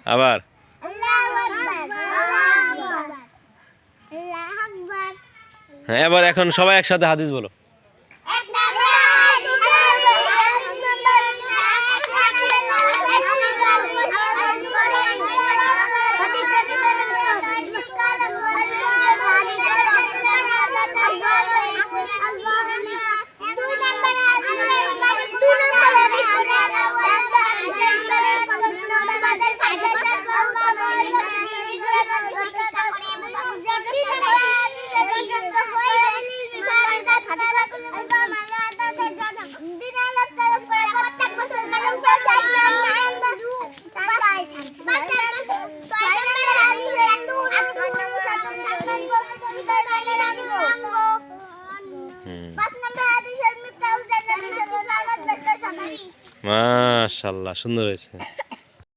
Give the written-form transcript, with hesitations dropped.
আবার হ্যাঁ, এবার এখন সবাই একসাথে হাদিস বলো। মাশাআল্লাহ, সুন্দর হয়েছে।